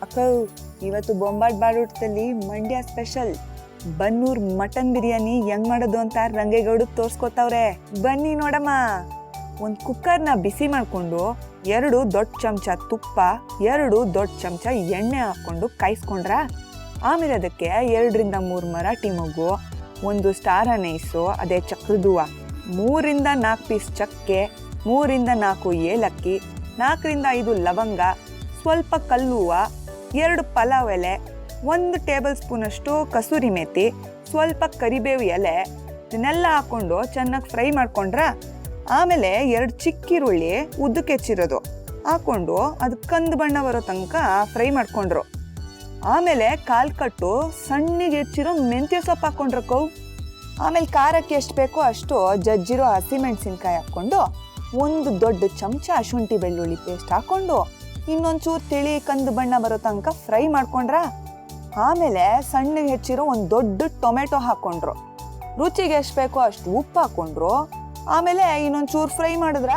ಅಕ್ಕ ಇವತ್ತು ಬೊಂಬಾಟ್ ಬಾಡೂಟದಲ್ಲಿ Mandya special Bannur mutton biryani ಹೆಂಗ್ ಮಾಡೋದು ಅಂತ ರಂಗೇಗೌಡ ತೋರ್ಸ್ಕೊತಾವ್ರೆ. ಬನ್ನಿ ನೋಡಮ್ಮ. ಒಂದು ಕುಕ್ಕರ್ನ ಬಿಸಿ ಮಾಡಿಕೊಂಡು 2 ದೊಡ್ಡ ಚಮಚ ತುಪ್ಪ 2 ದೊಡ್ಡ ಚಮಚ ಎಣ್ಣೆ ಹಾಕ್ಕೊಂಡು ಕಾಯಿಸ್ಕೊಂಡ್ರ. ಆಮೇಲೆ ಅದಕ್ಕೆ 2 ರಿಂದ 3 ಮರಾಠಿ ಮೊಗ್ಗು, 1 ಸ್ಟಾರ್ ಅನೈಸು ಅದೇ ಚಕ್ರದ ಹೂವು, 3 ರಿಂದ 4 ಪೀಸ್ ಚಕ್ಕೆ, 3 ರಿಂದ 4 ಏಲಕ್ಕಿ, 4 ರಿಂದ 5 ಲವಂಗ, ಸ್ವಲ್ಪ ಕಲ್ಲುವ, 2 ಪಲಾವ್ ಎಲೆ, 1 ಟೇಬಲ್ ಸ್ಪೂನ್ ಅಷ್ಟು ಕಸೂರಿ ಮೇಥಿ, ಸ್ವಲ್ಪ ಕರಿಬೇವು ಎಲೆ, ಇದನ್ನೆಲ್ಲ ಹಾಕೊಂಡು ಚೆನ್ನಾಗಿ ಫ್ರೈ ಮಾಡ್ಕೊಂಡ್ರ. ಆಮೇಲೆ 2 ಚಿಕ್ಕ ಈರುಳ್ಳಿ ಉದ್ದಕ್ಕೆ ಹೆಚ್ಚಿರೋದು ಹಾಕೊಂಡು ಅದು ಕಂದು ಬಣ್ಣ ಬರೋ ತನಕ ಫ್ರೈ ಮಾಡ್ಕೊಂಡ್ರು. ಆಮೇಲೆ 1/4 ಕಟ್ಟು ಸಣ್ಣಗೆ ಹೆಚ್ಚಿರೋ ಮೆಂತ್ಯ ಸೊಪ್ಪು ಹಾಕೊಂಡ್ರಕ್ಕವು. ಆಮೇಲೆ ಖಾರಕ್ಕೆ ಎಷ್ಟು ಬೇಕೋ ಅಷ್ಟು ಜಜ್ಜಿರೋ ಹಸಿಮೆಣಸಿನ್ಕಾಯಿ ಹಾಕ್ಕೊಂಡು 1 ದೊಡ್ಡ ಚಮಚ ಶುಂಠಿ ಬೆಳ್ಳುಳ್ಳಿ ಪೇಸ್ಟ್ ಹಾಕೊಂಡು ಇನ್ನೊಂಚೂರು ತಿಳಿ ಕಂದು ಬಣ್ಣ ಬರೋ ತನಕ ಫ್ರೈ ಮಾಡ್ಕೊಂಡ್ರ. ಆಮೇಲೆ ಸಣ್ಣಗೆ ಹೆಚ್ಚಿರೋ 1 ದೊಡ್ಡ ಟೊಮೆಟೊ ಹಾಕೊಂಡ್ರು. ರುಚಿಗೆ ಎಷ್ಟು ಬೇಕೋ ಅಷ್ಟು ಉಪ್ಪು ಹಾಕೊಂಡ್ರು. ಆಮೇಲೆ ಇನ್ನೊಂಚೂರು ಫ್ರೈ ಮಾಡಿದ್ರ.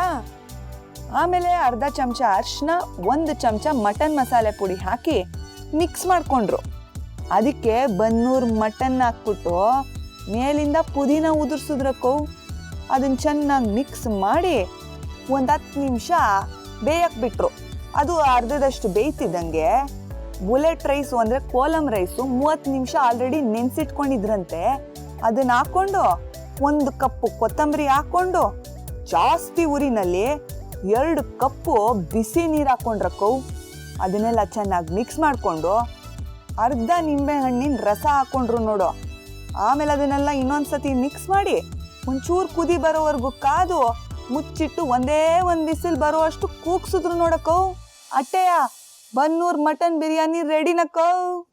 ಆಮೇಲೆ ಅರ್ಧ ಚಮಚ ಅರಿಶಿನ, 1 ಚಮಚ ಮಟನ್ ಮಸಾಲೆ ಪುಡಿ ಹಾಕಿ ಮಿಕ್ಸ್ ಮಾಡ್ಕೊಂಡ್ರು. ಅದಕ್ಕೆ ಬನ್ನೂರ್ ಮಟನ್ ಹಾಕ್ಬಿಟ್ಟು ಮೇಲಿಂದ ಪುದೀನ ಉದುರ್ಸಿದ್ರಕ್ಕೋ. ಅದನ್ನ ಚೆನ್ನಾಗಿ ಮಿಕ್ಸ್ ಮಾಡಿ 10 ನಿಮಿಷ ಬೇಯಕ್ಕೆ ಬಿಟ್ರು. ಅದು ಅರ್ಧದಷ್ಟು ಬೇಯ್ತಿದ್ದಂಗೆ ಬುಲೆಟ್ ರೈಸು ಅಂದರೆ ಕೋಲಂ ರೈಸು 30 ನಿಮಿಷ ಆಲ್ರೆಡಿ ನೆನೆಸಿಟ್ಕೊಂಡಿದ್ರಂತೆ. ಅದನ್ನ ಹಾಕೊಂಡು 1 ಕಪ್ಪು ಕೊತ್ತಂಬರಿ ಹಾಕೊಂಡು ಜಾಸ್ತಿ ಉರಿನಲ್ಲಿ 2 ಕಪ್ಪು ಬಿಸಿ ನೀರು ಹಾಕೊಂಡ್ರಕ್ಕವು. ಅದನ್ನೆಲ್ಲ ಚೆನ್ನಾಗಿ ಮಿಕ್ಸ್ ಮಾಡಿಕೊಂಡು ಅರ್ಧ ನಿಂಬೆ ಹಣ್ಣಿನ ರಸ ಹಾಕೊಂಡ್ರು ನೋಡು. ಆಮೇಲೆ ಅದನ್ನೆಲ್ಲ ಇನ್ನೊಂದ್ಸತಿ ಮಿಕ್ಸ್ ಮಾಡಿ ಒಂಚೂರು ಕುದಿ ಬರೋವರೆಗೂ ಕಾದು ಮುಚ್ಚಿಟ್ಟು ಒಂದೇ 1 ವಿಸಿಲ್ ಬರೋವಷ್ಟು ಕೂಗ್ಸಿದ್ರು ನೋಡಕ್ಕವು. ಅಟ್ಟೆಯ ಬನ್ನೂರ್ ಮಟನ್ ಬಿರಿಯಾನಿ ರೆಡಿನಕ್ಕವು.